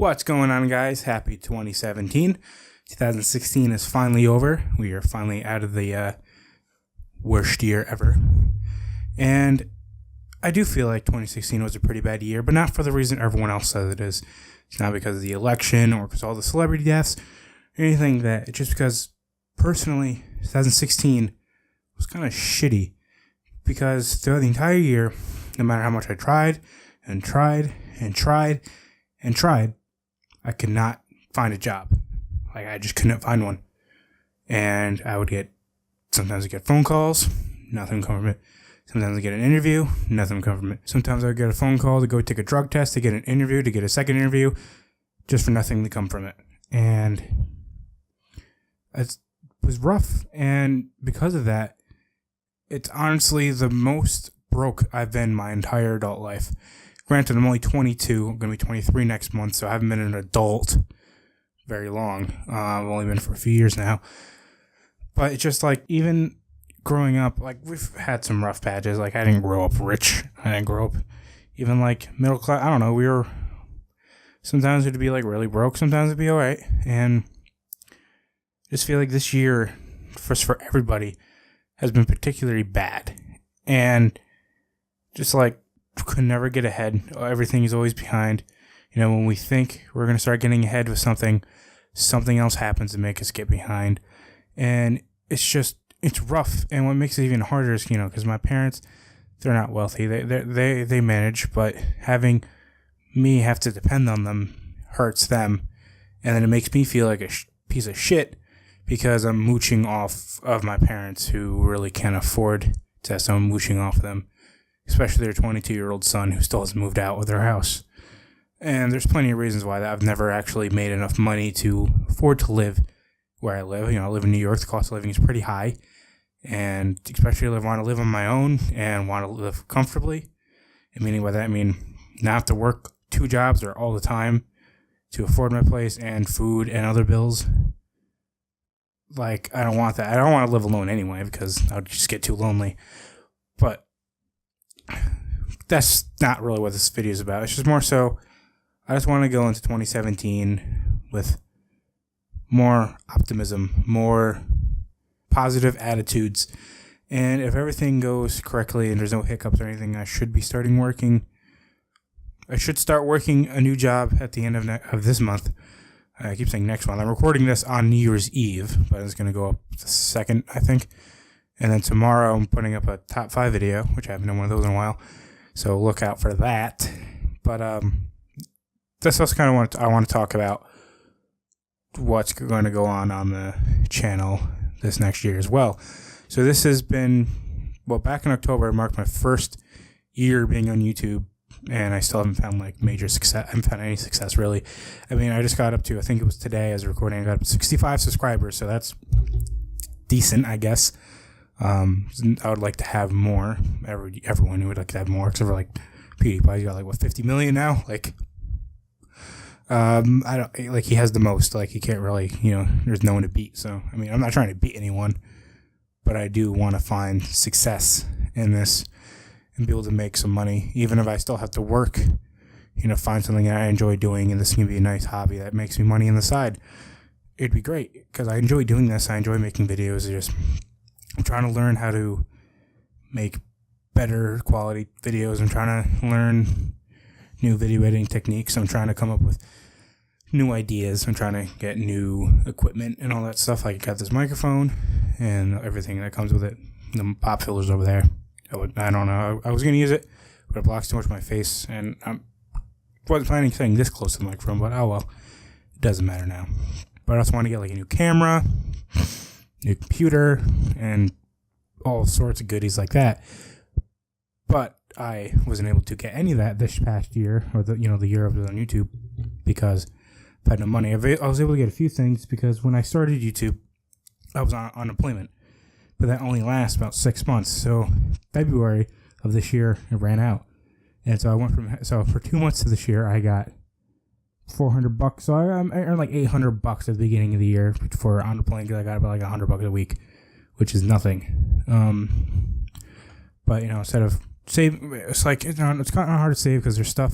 What's going on, guys? Happy 2017. 2016 is finally over. We are finally out of the worst year ever. And I do feel like 2016 was a pretty bad year, but not for the reason everyone else says it is. It's not because of the election or because of all the celebrity deaths or anything like that. It's just because, personally, 2016 was kind of shitty. Because throughout the entire year, no matter how much I tried and tried and tried and tried, I could not find a job. Like, I just couldn't find one. And I would sometimes I get phone calls, nothing would come from it. Sometimes I get an interview, nothing would come from it. Sometimes I would get a phone call to go take a drug test, to get an interview, to get a second interview, just for nothing to come from it. And it was rough. And because of that, it's honestly the most broke I've been my entire adult life. Granted, I'm only 22. I'm going to be 23 next month, so I haven't been an adult very long. I've only been for a few years now. But it's just like, even growing up, like, we've had some rough patches. Like, I didn't grow up rich. I didn't grow up even, like, middle class. I don't know. Sometimes it'd be, like, really broke. Sometimes it'd be all right. And I just feel like this year, for everybody, has been particularly bad. And just, like, could never get ahead. Everything is always behind. You know, when we think we're going to start getting ahead with something else happens to make us get behind. And it's rough. And what makes it even harder is, because my parents, they're not wealthy. They manage, but having me have to depend on them hurts them. And then it makes me feel like a piece of shit because I'm mooching off of my parents who really can't afford to have someone mooching off of them. Especially their 22-year-old son who still hasn't moved out of their house. And there's plenty of reasons why that. I've never actually made enough money to afford to live where I live. I live in New York. The cost of living is pretty high. And especially if I want to live on my own and want to live comfortably. And meaning by that, I mean not have to work 2 jobs or all the time to afford my place and food and other bills. Like, I don't want that. I don't want to live alone anyway because I would just get too lonely. But that's not really what this video is about. It's just more so, I just want to go into 2017 with more optimism, more positive attitudes. And if everything goes correctly and there's no hiccups or anything, I should be starting working. I should start working a new job at the end of this month. I keep saying next month. I'm recording this on New Year's Eve, but it's going to go up the 2nd, I think. And then tomorrow I'm putting up a top 5 video, which I haven't done one of those in a while. So look out for that. But this also kind of I want to talk about what's going to go on the channel this next year as well. So this has been, back in October, I marked my first year being on YouTube. And I still haven't found major success. I haven't found any success really. I mean, I just got up to, I think it was today as a recording, I got up to 65 subscribers. So that's decent, I guess. I would like to have more. Everyone would like to have more, except for PewDiePie. He's got 50 million now. I don't he has the most. He can't really, there's no one to beat. So I mean, I'm not trying to beat anyone, but I do want to find success in this and be able to make some money, even if I still have to work. Find something that I enjoy doing, and this can be a nice hobby that makes me money on the side. It'd be great because I enjoy doing this. I enjoy making videos. I'm trying to learn how to make better quality videos. I'm trying to learn new video editing techniques. I'm trying to come up with new ideas. I'm trying to get new equipment and all that stuff. I got this microphone and everything that comes with it. The pop filter's over there. I don't know. I was going to use it, but it blocks too much of my face. And I wasn't planning on staying this close to the microphone, but oh well. It doesn't matter now. But I also want to get a new camera, new computer, and all sorts of goodies like that. But I wasn't able to get any of that this past year, or the year I was on YouTube, because I had no money. I was able to get a few things because when I started YouTube, I was on unemployment, but that only lasts about 6 months. So February of this year, it ran out, and so for 2 months of this year, I got $400. So I earned $800 at the beginning of the year for unemployment because I got about $100 a week, which is nothing. But instead of save, it's kind of hard to save because there's stuff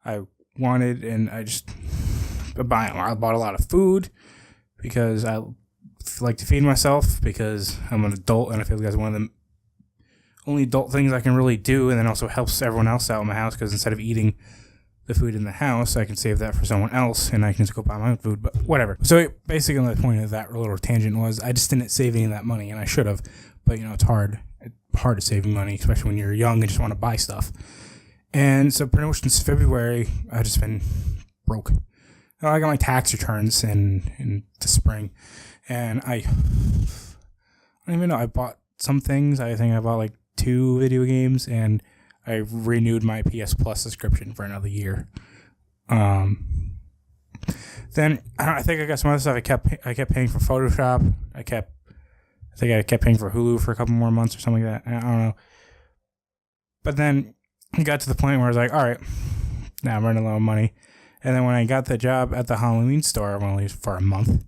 I wanted, and I bought a lot of food because I like to feed myself because I'm an adult, and I feel like that's one of the only adult things I can really do, and then also helps everyone else out in my house because instead of eating the food in the house, I can save that for someone else, and I can just go buy my own food, but whatever. So basically the point of that little tangent was I just didn't save any of that money, and I should have, but it's hard to save money, especially when you're young and just want to buy stuff. And so pretty much since February, I've just been broke. I got my tax returns in the spring, and I don't even know, I bought some things. I think I bought like 2 video games, and I renewed my PS Plus subscription for another year. Then I think I got some other stuff. I kept paying for Photoshop. I kept paying for Hulu for a couple more months or something like that. I don't know. But then it got to the point where I was like, all right, now I'm running low on money. And then when I got the job at the Halloween store, only for a month,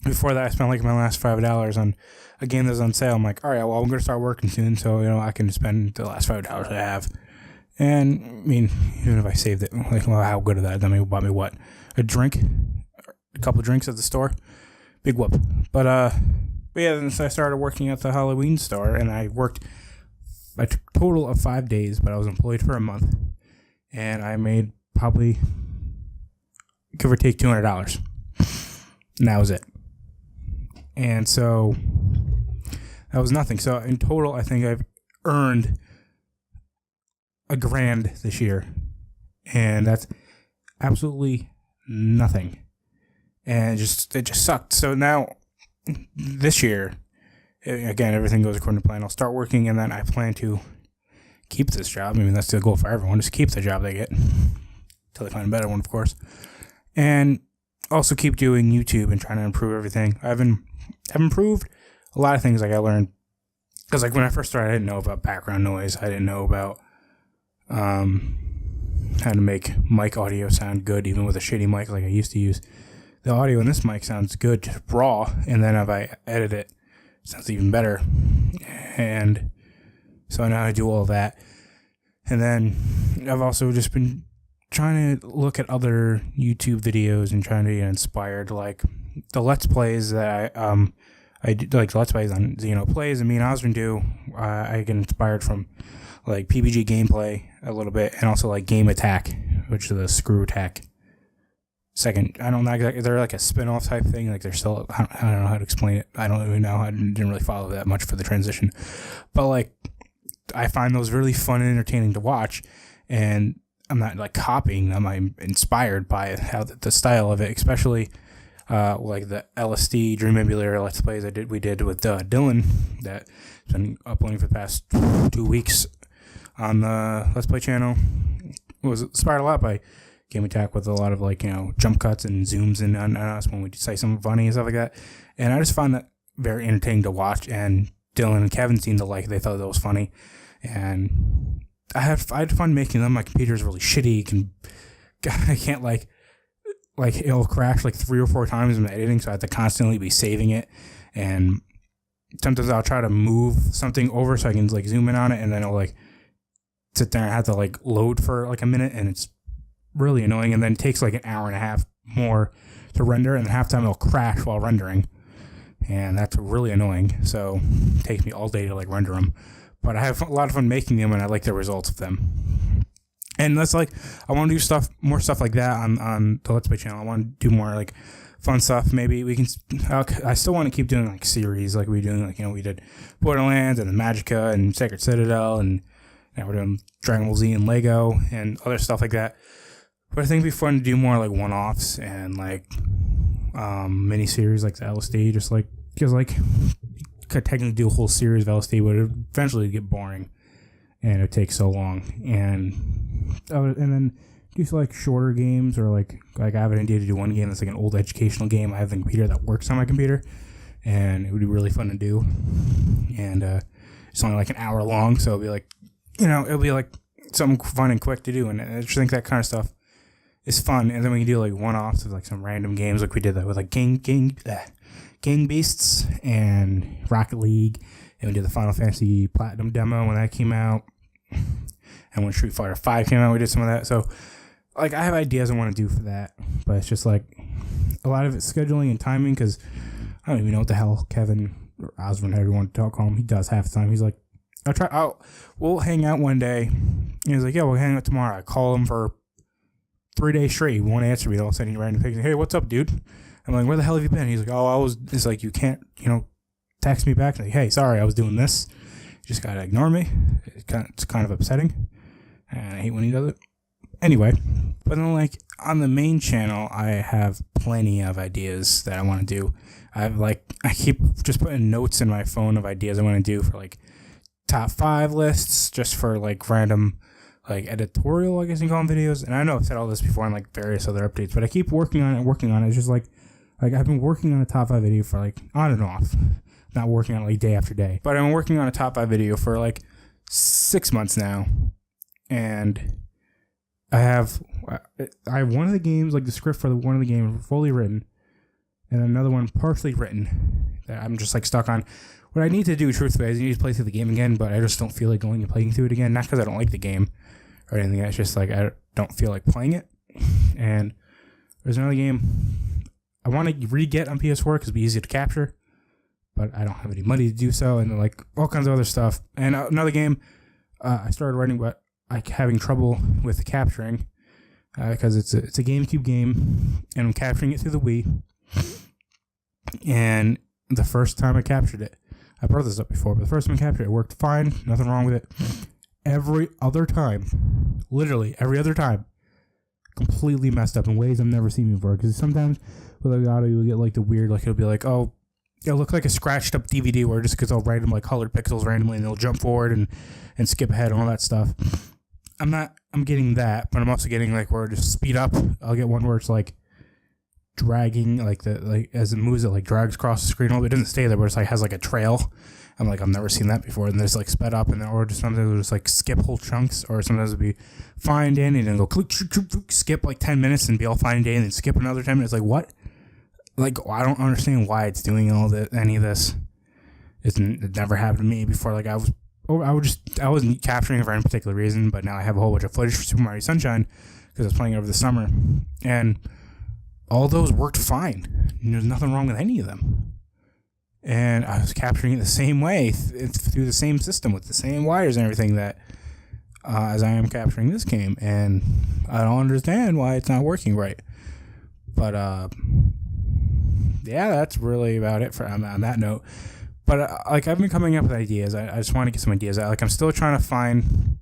before that I spent like my last $5 on a game that was on sale. I'm like, all right, well, I'm going to start working soon, so I can spend the last $5 I have. And I mean, even if I saved it, like, well, how good of that? I mean, bought me what? A drink, a couple of drinks at the store, big whoop. But yeah, then so I started working at the Halloween store, and I worked a total of 5 days, but I was employed for a month, and I made probably give or take $200, and that was it. And so that was nothing. So in total, I think I've earned $1,000 this year, and that's absolutely nothing. And it just sucked. So now this year, again, everything goes according to plan. I'll start working, and then I plan to keep this job. I mean, that's the goal for everyone, just keep the job they get until they find a better one, of course. And also keep doing YouTube and trying to improve everything. I've improved a lot of things. Like I learned, because like when I first started, I didn't know about background noise. I didn't know about how to make mic audio sound good, even with a shitty mic like I used to use. The audio in this mic sounds good, just raw, and then if I edit it, it sounds even better. And so I know how to do all that. And then I've also just been trying to look at other YouTube videos and trying to get inspired, like the Let's Plays that I do, like Let's Plays on Plays and me and Osmond do. I get inspired from like PBG gameplay a little bit, and also like Game Attack, which is the Screw Attack. Second, I don't know exactly, they're like a spin-off type thing. Like they're still, I don't know how to explain it. I don't even know. I didn't really follow that much for the transition, but like I find those really fun and entertaining to watch, and I'm not like copying them. I'm inspired by how the style of it, especially like the LSD Dream Emulator Let's Plays we did with Dylan that's been uploading for the past 2 weeks on the Let's Play channel. It was inspired a lot by Game Attack, with a lot of like jump cuts and zooms in on us when we say something funny and stuff like that. And I just found that very entertaining to watch. And Dylan and Kevin seemed to like it. They thought that was funny, and I had fun making them. My computer's really shitty. I can't like it'll crash like 3 or 4 times in editing, so I have to constantly be saving it. And sometimes I'll try to move something over so I can like zoom in on it, and then it'll like sit there and have to like load for like a minute, and it's really annoying. And then it takes like an hour and a half more to render, and half time it'll crash while rendering, and that's really annoying. So it takes me all day to like render them, but I have a lot of fun making them, and I like the results of them. And that's like, I want to do more stuff like that on the Let's Play channel. I want to do more like fun stuff. Maybe we can, I still want to keep doing like series like we're doing, like, we did Borderlands and the Magicka and Sacred Citadel, and now we're doing Dragon Ball Z and Lego and other stuff like that. But I think it'd be fun to do more like one-offs and like mini-series like the LSD, just like, because like could technically do a whole series of LSD, but it would eventually get boring, and it would take so long. And then do like shorter games, or like I have an idea to do one game that's like an old educational game. I have the computer that works on my computer, and it would be really fun to do. And it's only like an hour long, so it'll be like, it'll be like something fun and quick to do. And I just think that kind of stuff is fun. And then we can do like one-offs of like some random games, like we did that with like Gang Beasts and Rocket League, and we did the Final Fantasy Platinum demo when that came out. And when Street Fighter 5 came out, we did some of that. So, like, I have ideas I want to do for that. But it's just, like, a lot of it's scheduling and timing because I don't even know what the hell Kevin or Osborne, however you want to call him, he does half the time. He's like, we'll hang out one day. And he's like, yeah, we'll hang out tomorrow. I call him for 3 days straight. He won't answer me. All of a sudden, he random picks. Hey, what's up, dude? I'm like, where the hell have you been? He's like, it's like, you can't, text me back. Like, hey, sorry, I was doing this. You just got to ignore me. It's kind of upsetting. And I hate when he does it. Anyway, but then, like, on the main channel, I have plenty of ideas that I want to do. I keep just putting notes in my phone of ideas I want to do for, like, top 5 lists, just for, like, random, like, editorial, I guess you call them, videos. And I know I've said all this before in, like, various other updates, but I keep working on it. It's just, like, I've been working on a top 5 video for, like, on and off. Not working on it, like, day after day. But I'm working on a top 5 video for, like, 6 months now. And I have one of the games, like, the script for one of the games fully written. And another one partially written that I'm just, like, stuck on. What I need to do, truthfully, is I need to play through the game again, but I just don't feel like going and playing through it again. Not because I don't like the game or anything. It's just, like, I don't feel like playing it. And there's another game I want to re-get on PS4 because it'd be easy to capture. But I don't have any money to do so. And, like, all kinds of other stuff. And another game I started writing, but I'm having trouble with capturing because it's a GameCube game. And I'm capturing it through the Wii. And the first time I captured it, I brought this up before, but the first time I captured it, it worked fine. Nothing wrong with it. Every other time, literally every other time, completely messed up in ways I've never seen before. Because sometimes with like audio, you'll get like the weird, like it'll be like, oh, it'll look like a scratched up DVD where just because I'll random like colored pixels randomly and it'll jump forward and skip ahead and all that stuff. I'm getting that, but I'm also getting like where it just speed up. I'll get one where it's like dragging as it moves, it like drags across the screen a little bit. It doesn't stay there, but it's like has like a trail. I'm like, I've never seen that before. And there's like sped up, and or just sometimes it'll just like skip whole chunks, or sometimes it'll be fine Danny and then go click, skip like 10 minutes and be all fine Danny and then skip another 10 minutes. Like what? Like I don't understand why it's doing any of this. It never happened to me before. Like I wasn't capturing it for any particular reason, but now I have a whole bunch of footage for Super Mario Sunshine because I was playing it over the summer, and all those worked fine. There's nothing wrong with any of them. And I was capturing it the same way, through the same system, with the same wires and everything that as I am capturing this game. And I don't understand why it's not working right. But, yeah, that's really about it on that note. But, like, I've been coming up with ideas. I just want to get some ideas out. Like, I'm still trying to find,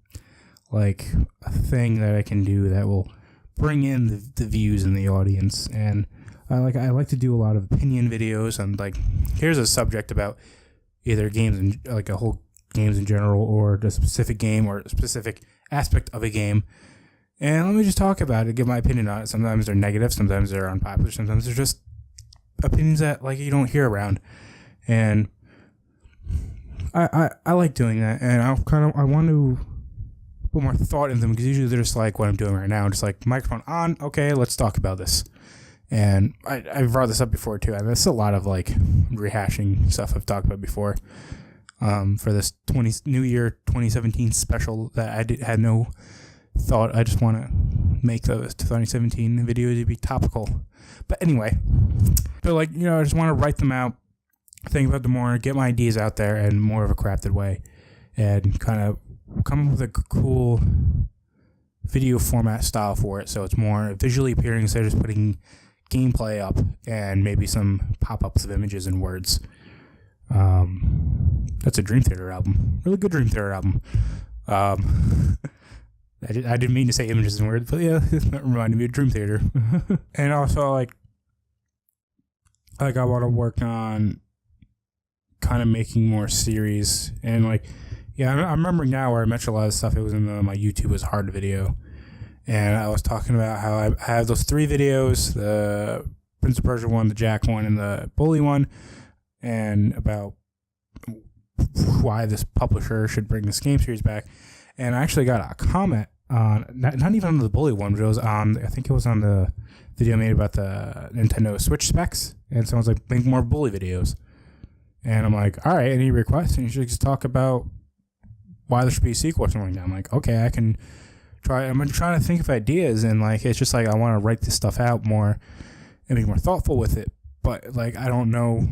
like, a thing that I can do that will bring in the views and the audience. And I like to do a lot of opinion videos on like, here's a subject about either games and like a whole games in general, or a specific game or a specific aspect of a game, and let me just talk about it, give my opinion on it. Sometimes they're negative, sometimes they're unpopular, sometimes they're just opinions that like you don't hear around. And I like doing that, and I want to put more thought in them, because usually they're just like what I'm doing right now, just like microphone on, okay, let's talk about this. And I've brought this up before too, and there's a lot of like rehashing stuff I've talked about before for this New Year 2017 special that I had no thought. I just want to make those 2017 videos to be topical. But anyway, but like, I just want to write them out, think about them more, get my ideas out there in more of a crafted way, and kind of come up with a cool video format style for it, so it's more visually appealing instead of just putting gameplay up and maybe some pop-ups of images and words. That's a Dream Theater album. Really good Dream Theater album. I didn't mean to say images and words, but yeah, that reminded me of Dream Theater. And also, like I want to work on kind of making more series. And like, yeah, I'm remembering now where I mentioned a lot of stuff. It was in my YouTube Was Hard video. And I was talking about how I have those 3 videos, the Prince of Persia one, the Jack one, and the Bully one, and about why this publisher should bring this game series back. And I actually got a comment on, not even on the Bully one, but it was on, I think it was on the video I made about the Nintendo Switch specs. And someone's like, make more Bully videos. And I'm like, all right, any requests? And you should just talk about why there should be a sequel or something like that. I'm like, okay, I can try. I'm trying to think of ideas, and like it's just like I want to write this stuff out more and be more thoughtful with it. But like I don't know,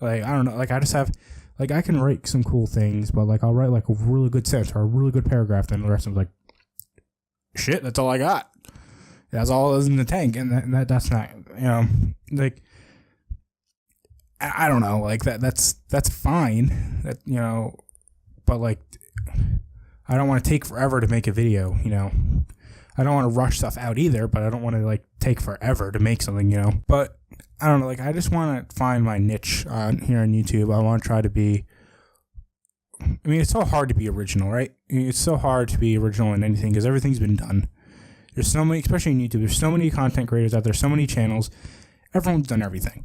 like I just have like I can write some cool things, but like I'll write like a really good sentence or a really good paragraph, then the rest of it like, shit, that's all I got. That's all is in the tank, and that's not, like, I don't know, like that's fine, that, but like, I don't want to take forever to make a video, I don't want to rush stuff out either, but I don't want to like take forever to make something, but I don't know, like I just want to find my niche here on YouTube. I want to try to be, I mean, it's so hard to be original, right? It's so hard to be original in anything because everything's been done. There's so many, especially in YouTube, there's so many content creators out there, so many channels. Everyone's done everything.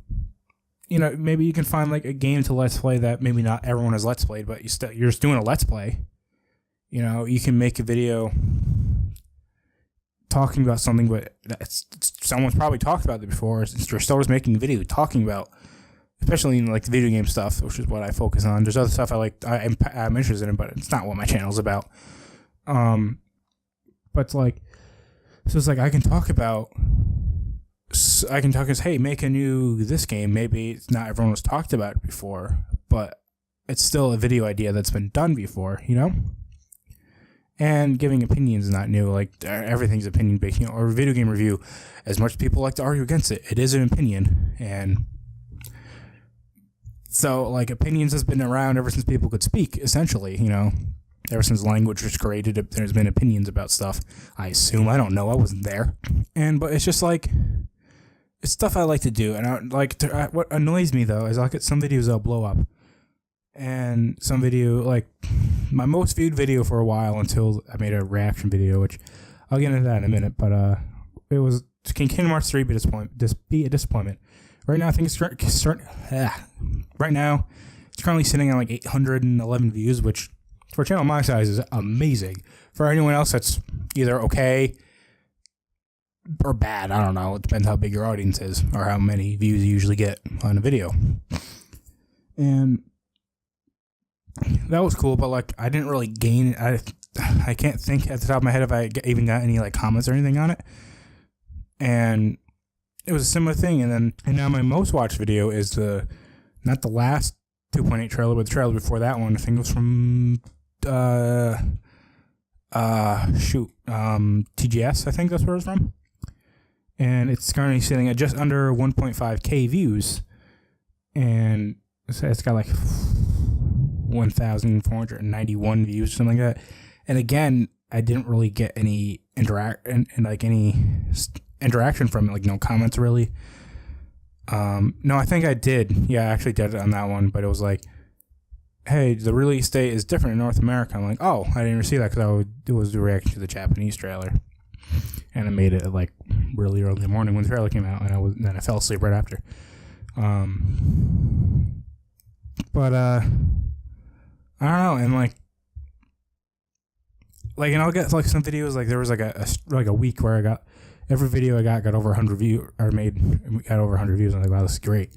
Maybe you can find like a game to Let's Play that maybe not everyone has Let's Played, but you're just doing a Let's Play. You can make a video talking about something, but someone's probably talked about it before. They're still just making a video talking about, especially in like the video game stuff, which is what I focus on. There's other stuff I'm interested in, but it's not what my channel's about. But it's like, so it's like I can talk as, hey, make a new this game. Maybe it's not everyone has talked about it before, but it's still a video idea that's been done before, And giving opinions is not new. Like everything's opinion based, or a video game review. As much as people like to argue against it, it is an opinion, and so like opinions has been around ever since people could speak. Essentially, ever since language was created, there's been opinions about stuff. I assume. I don't know. I wasn't there. But it's just like, it's stuff I like to do. And what annoys me, though, is I'll get some videos that'll blow up. And some video, like, my most viewed video for a while until I made a reaction video, which I'll get into that in a minute. But it was, can Kingdom Hearts 3 be a disappointment? Right now, I think right now, it's currently sitting on like 811 views, which for a channel my size is amazing. For anyone else, that's either okay or bad. I don't know. It depends how big your audience is or how many views you usually get on a video. And that was cool, but like I didn't really gain. I can't think at the top of my head if I even got any like comments or anything on it. And it was a similar thing. And now my most watched video is not the last 2.8 trailer, but the trailer before that one. I think it was from TGS. I think that's where it was from. And it's currently sitting at just under 1.5k views, and it's got like 1,491 views, something like that. And again, I didn't really get any interaction from it, like no comments really. No, I think I did. Yeah, I actually did it on that one, but it was like, hey, the release date is different in North America. I'm like, oh, I didn't even see that because it was the reaction to the Japanese trailer. And I made it like really early in the morning when the trailer came out, and then I fell asleep right after. But I don't know, and like, and I'll get like some videos, like there was like a week where I got every video I got over 100 views, or got over 100 views. I'm like, wow, this is great.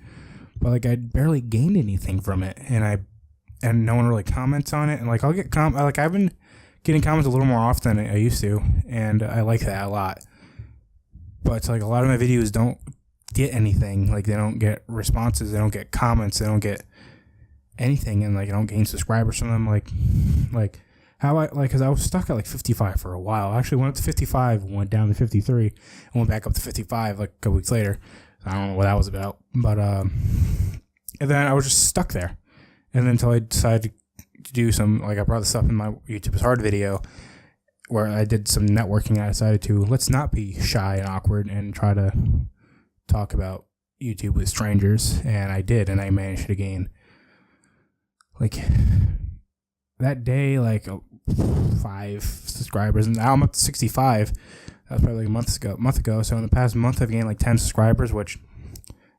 But like I barely gained anything from it, and no one really comments on it. And like I'll get I've been getting comments a little more often than I used to, and I like that a lot. But it's like a lot of my videos don't get anything. Like they don't get responses, they don't get comments, they don't get anything, and like I don't gain subscribers from them. Like how because I was stuck at like 55 for a while. I actually went up to 55, went down to 53, and went back up to 55 like a couple weeks later. I don't know what that was about, but and then I was just stuck there, and then until I decided to do some, like I brought this up in my YouTube is Hard video where I did some networking. I decided to let's not be shy and awkward and try to talk about YouTube with strangers, and I did, and I managed to gain like that day like 5 subscribers, and now I'm up to 65. That was probably like a month ago. So in the past month, I've gained like 10 subscribers, which,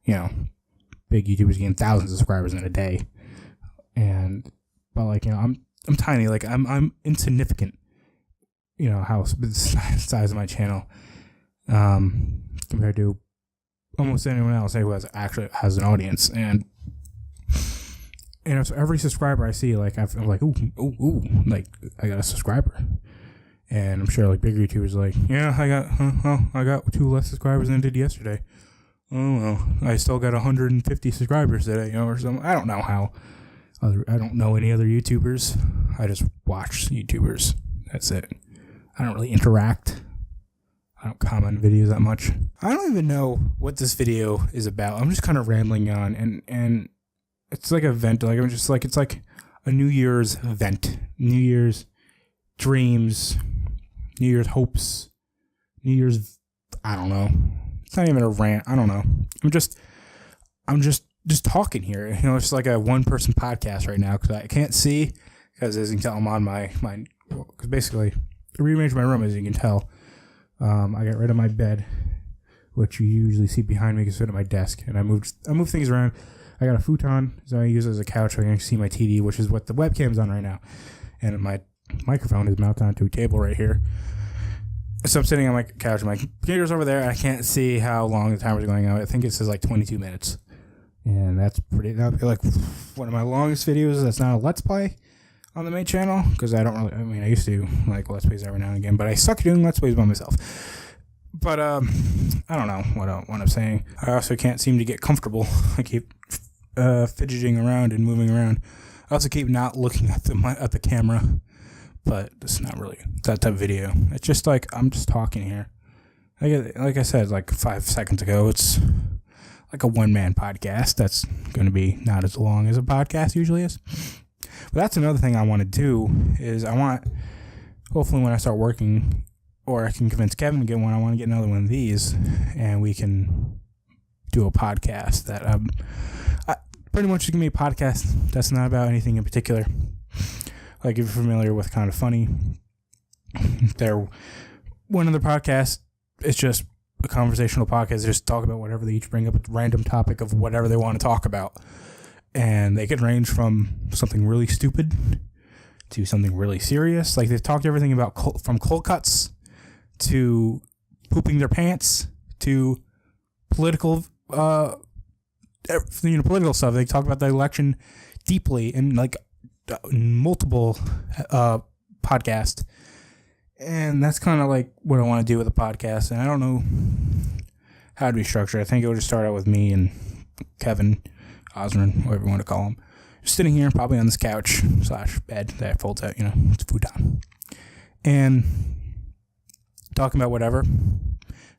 big YouTubers gain thousands of subscribers in a day. But like, I'm tiny. Like I'm insignificant. How the size of my channel, compared to almost anyone else who actually has an audience. And And so every subscriber I see, like, I'm like, ooh, like, I got a subscriber. And I'm sure, like, bigger YouTubers are like, yeah, I got 2 less subscribers than I did yesterday. Oh, well, I still got 150 subscribers today, or something. I don't know I don't know any other YouTubers. I just watch YouTubers. That's it. I don't really interact. I don't comment on videos that much. I don't even know what this video is about. I'm just kind of rambling on, and it's like a vent. Like, I'm just like, it's like a New Year's vent. New Year's dreams, New Year's hopes, New Year's, I don't know. It's not even a rant. I don't know. I'm just talking here. You know, it's like a one-person podcast right now because I can't see, because as you can tell, I'm on my because basically I rearranged my room, as you can tell. I got rid of my bed, which you usually see behind me because it's at my desk, and I moved things around. I got a futon, so I use it as a couch so I can see my TV, which is what the webcam's on right now. And my microphone is mounted onto a table right here. So I'm sitting on my couch, my computer's over there, and I can't see how long the timer's going on. I think it says like 22 minutes. And that'd be like one of my longest videos that's not a Let's Play on the main channel, because I used to like Let's Plays every now and again, but I suck at doing Let's Plays by myself. But, I don't know what I'm saying. I also can't seem to get comfortable. I keep fidgeting around and moving around. I also keep not looking at the camera, but it's not really that type of video. It's just like, I'm just talking here. Like I said, like 5 seconds ago, it's like a one-man podcast. That's going to be not as long as a podcast usually is. But that's another thing I want to do is hopefully when I start working, or I can convince Kevin to get one, I want to get another one of these, and we can do a podcast that pretty much is going to be a podcast that's not about anything in particular. Like, if you're familiar with Kind of Funny, one of the podcasts, it's just a conversational podcast. They just talk about whatever. They each bring up a random topic of whatever they want to talk about. And they could range from something really stupid to something really serious. Like, they've talked everything about from cold cuts to pooping their pants to political political stuff. They talk about the election deeply in like multiple podcasts. And that's kind of like what I want to do with the podcast. And I don't know how to be structured. I think it would just start out with me and Kevin Osmond, whatever you want to call him, just sitting here probably on this couch / bed that folds out, it's a futon, and talking about whatever.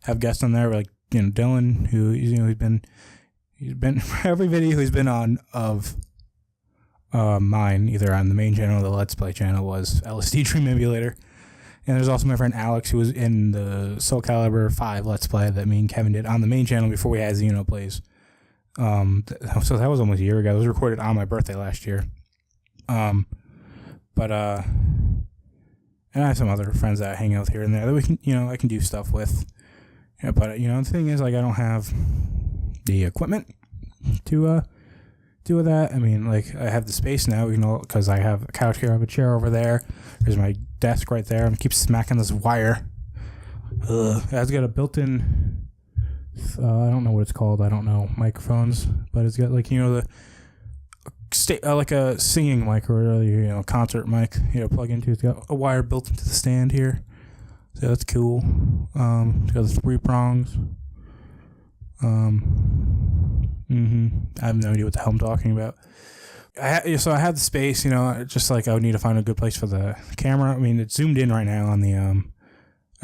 Have guests on there like Dylan, who he's been every video he's been on of mine, either on the main channel or the Let's Play channel, was LSD Dream Emulator. And there's also my friend Alex, who was in the Soul Calibur 5 Let's Play that me and Kevin did on the main channel before we had Xeno Plays. So that was almost a year ago. It was recorded on my birthday last year. And I have some other friends that I hang out with here and there that we can, I can do stuff with. Yeah, but the thing is, like, I don't have the equipment to do with that. I mean, like, I have the space now, because I have a couch here, I have a chair over there. There's my desk right there. I keep smacking this wire. It's got a built-in, I don't know what it's called. I don't know microphones, but it's got like like a singing mic or concert mic. Plug into. It's got a wire built into the stand here, so that's cool. It's got the 3 prongs. I have no idea what the hell I'm talking about. So I have the space, just like I would need to find a good place for the camera. I mean, it's zoomed in right now on the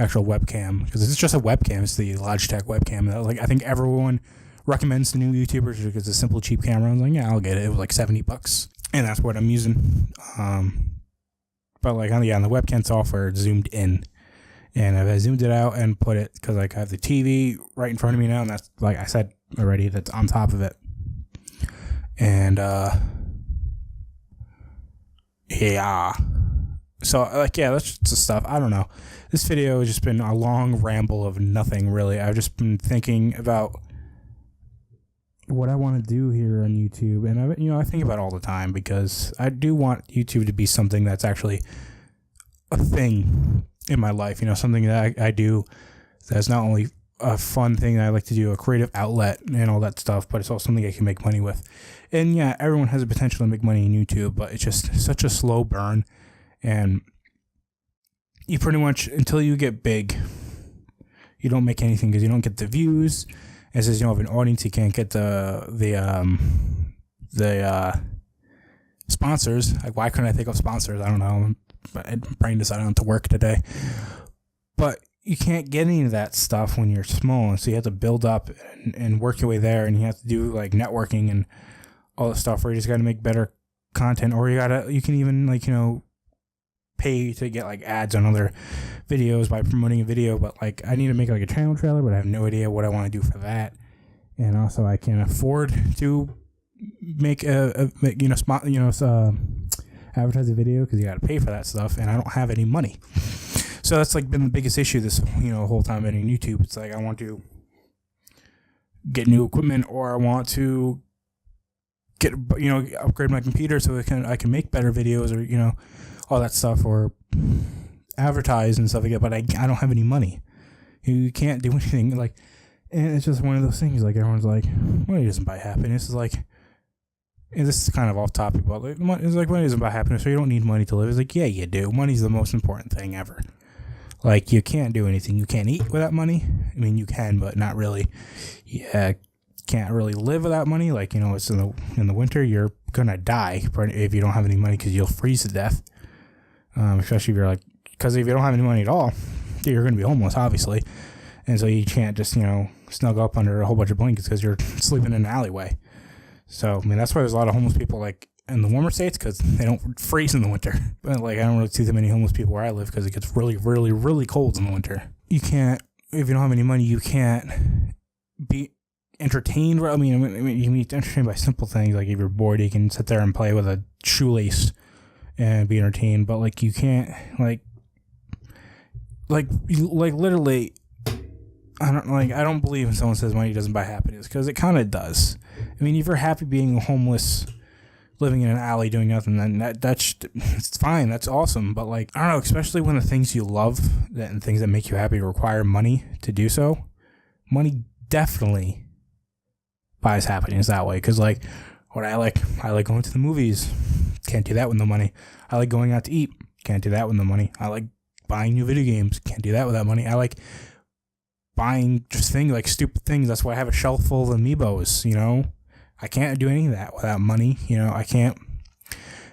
actual webcam, because it's just a webcam. It's the Logitech webcam that, like, I think everyone recommends to new YouTubers because it's a simple, cheap camera. I was like, yeah, I'll get it. It was like $70, and that's what I'm using. But like on the webcam software, it's zoomed in, and I zoomed it out and put it, because like I have the TV right in front of me now, and that's, like I said already, that's on top of it. And yeah. So, like, yeah, that's just the stuff. I don't know. This video has just been a long ramble of nothing, really. I've just been thinking about what I want to do here on YouTube. And, I think about it all the time, because I do want YouTube to be something that's actually a thing in my life. Something that I do that's not only a fun thing that I like to do, a creative outlet and all that stuff, but it's also something I can make money with. And yeah, everyone has the potential to make money in YouTube, but it's just such a slow burn. And you pretty much, until you get big, you don't make anything because you don't get the views. And since you don't have an audience, you can't get the sponsors. Like, why couldn't I think of sponsors? I don't know. My brain decided not to work today. But you can't get any of that stuff when you're small, and so you have to build up and work your way there, and you have to do like networking and all that stuff, where you just got to make better content, or you can even, like, you know, pay to get like ads on other videos by promoting a video. But like, I need to make like a channel trailer, but I have no idea what I want to do for that. And also, I can't afford to make advertise a video because you got to pay for that stuff, and I don't have any money. So that's like been the biggest issue this whole time in YouTube. It's like, I want to get new equipment, or I want to get upgrade my computer so I can make better videos, or all that stuff, or advertise and stuff like that. But I don't have any money. You can't do anything, like, and it's just one of those things. Like, everyone's like, money doesn't buy happiness. It's like, and this is kind of off topic, but like, it's like, money doesn't buy happiness, so you don't need money to live. It's like, yeah, you do. Money's the most important thing ever. Like, you can't do anything. You can't eat without money. I mean, you can, but not really. Yeah, can't really live without money. Like, it's in the winter, you're gonna die if you don't have any money, because you'll freeze to death. Especially if you're like, because if you don't have any money at all, you're gonna be homeless, obviously. And so you can't just snuggle up under a whole bunch of blankets because you're sleeping in an alleyway. So, I mean, that's why there's a lot of homeless people, like, in the warmer states, because they don't freeze in the winter. But, like, I don't really see that many homeless people where I live, because it gets really, really, really cold in the winter. You can't, if you don't have any money, you can't be entertained. I mean, you can be entertained by simple things. Like, if you're bored, you can sit there and play with a shoelace and be entertained. But, like, you can't, like literally, I don't believe when someone says money doesn't buy happiness, because it kind of does. I mean, if you're happy being homeless, living in an alley doing nothing, then that's it's fine. That's awesome. But, like, I don't know, especially when the things you love and things that make you happy require money to do so, money definitely buys happiness that way. Because, like, what I like going to the movies. Can't do that with no money. I like going out to eat. Can't do that with no money. I like buying new video games. Can't do that without money. I like buying just things, like stupid things. That's why I have a shelf full of amiibos, I can't do any of that without money. I can't.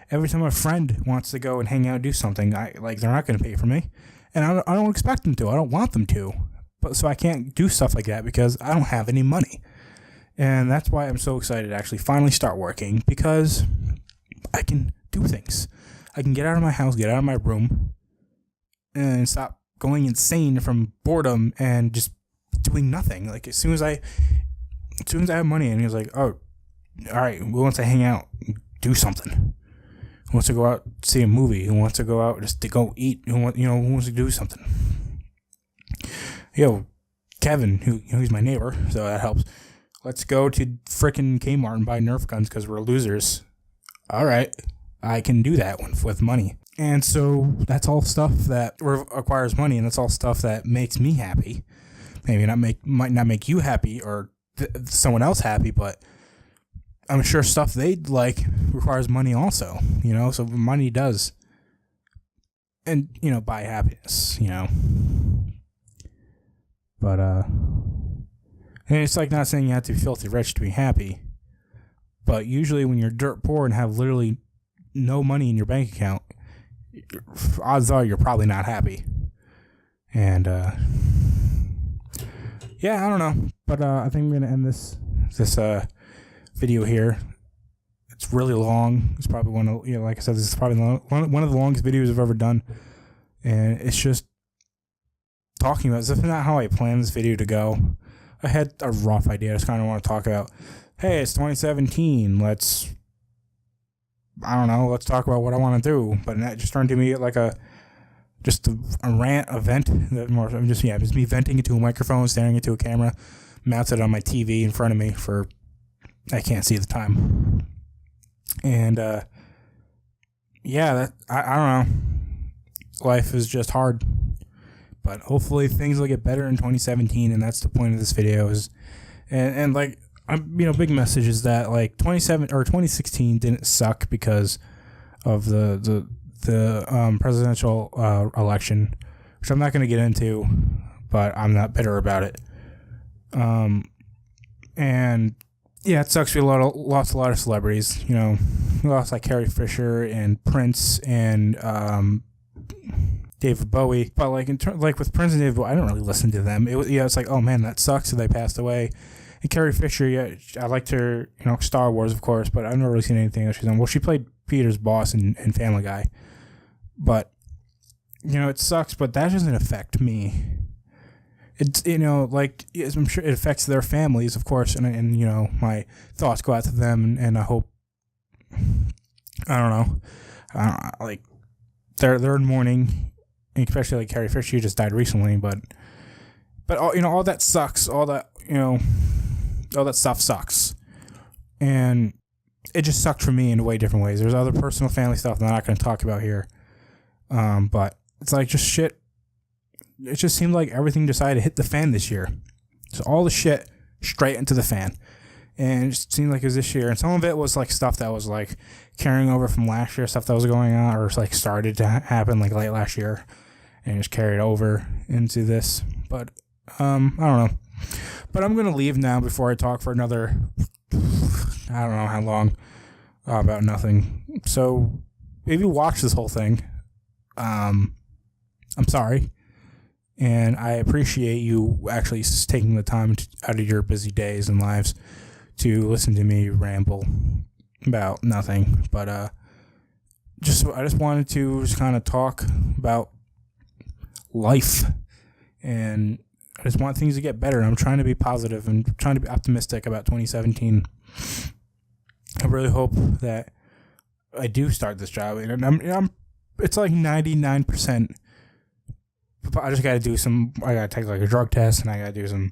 Every time a friend wants to go and hang out and do something, they're not going to pay for me. And I don't expect them to. I don't want them to. But so I can't do stuff like that because I don't have any money. And that's why I'm so excited to actually finally start working, because I can do things. I can get out of my house, get out of my room, and stop going insane from boredom and just doing nothing. Like, as soon as I have money, and he was like, oh, all right, who wants to hang out, do something? Who wants to go out, see a movie? Who wants to go out just to go eat? Who wants to do something? Yo, Kevin, he's my neighbor, so that helps. Let's go to frickin' Kmart and buy Nerf guns because we're losers. All right, I can do that with money. And so that's all stuff that requires money, and that's all stuff that makes me happy. Maybe might not make you happy or someone else happy, but I'm sure stuff they'd like requires money also, so money does, and, buy happiness, but, and it's like, not saying you have to be filthy rich to be happy, but usually when you're dirt poor and have literally no money in your bank account, odds are you're probably not happy. And, yeah, I don't know, but, I think I'm going to end this video here. It's really long. It's probably one of, like I said, this is probably one of the longest videos I've ever done, and it's just talking about, this is not how I planned this video to go. I had a rough idea. I just kind of want to talk about, hey, it's 2017, let's talk about what I want to do. But that just turned to me like a rant, a vent, just me venting into a microphone, staring into a camera, mounted on my TV in front of me for, I can't see the time. And, I don't know. Life is just hard. but hopefully things will get better in 2017, and that's the point of this video. And like, I'm, big message is that like 2016 didn't suck because of the presidential election, which I'm not going to get into, but I'm not bitter about it. And yeah, it sucks. We lost a lot of celebrities. We lost like Carrie Fisher and Prince and David Bowie. But like with Prince and David Bowie, I don't really listen to them. It's like, oh man, that sucks that they passed away. And Carrie Fisher, yeah, I liked her, Star Wars, of course, but I've never really seen anything else she's done. Well, she played Peter's boss in Family Guy. But, it sucks, but that doesn't affect me. It's, I'm sure it affects their families, of course, and my thoughts go out to them, and I hope, I don't know, like, they're in mourning, especially like Carrie Fisher, who just died recently, but all that sucks, all that stuff sucks, and it just sucked for me in way different ways. There's other personal family stuff that I'm not going to talk about here, but it's like just shit. It just seemed like everything decided to hit the fan this year. So all the shit straight into the fan. And it just seemed like it was this year. And some of it was like stuff that was like carrying over from last year, stuff that was going on or like started to happen like late last year and just carried over into this. But I don't know. But I'm going to leave now before I talk for another, I don't know how long, about nothing. So if you watch this whole thing, I'm sorry. And I appreciate you actually taking the time out of your busy days and lives to listen to me ramble about nothing. But I just wanted to just kind of talk about life, and I just want things to get better. I'm trying to be positive and trying to be optimistic about 2017. I really hope that I do start this job, and it's like 99%. I just gotta I gotta take like a drug test, and I gotta do some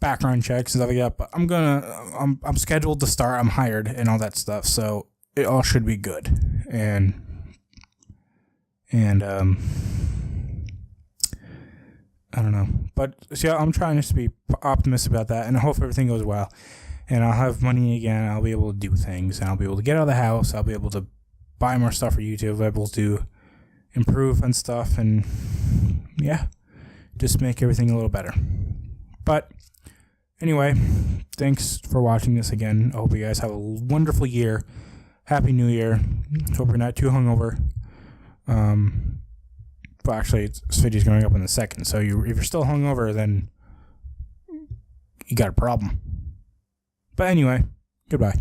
background checks and stuff like that. But I'm scheduled to start. I'm hired and all that stuff, so it all should be good. And I don't know, but see, I'm trying just to be optimistic about that, and I hope everything goes well. And I'll have money again. I'll be able to do things, and I'll be able to get out of the house. I'll be able to buy more stuff for YouTube. I'll be able to improve and stuff, and yeah, just make everything a little better. But anyway, thanks for watching this again. I hope you guys have a wonderful year. Happy New Year. Hope you're not too hungover. Well, actually, this video's going up in a second, so if you're still hungover, then you got a problem. But anyway, goodbye.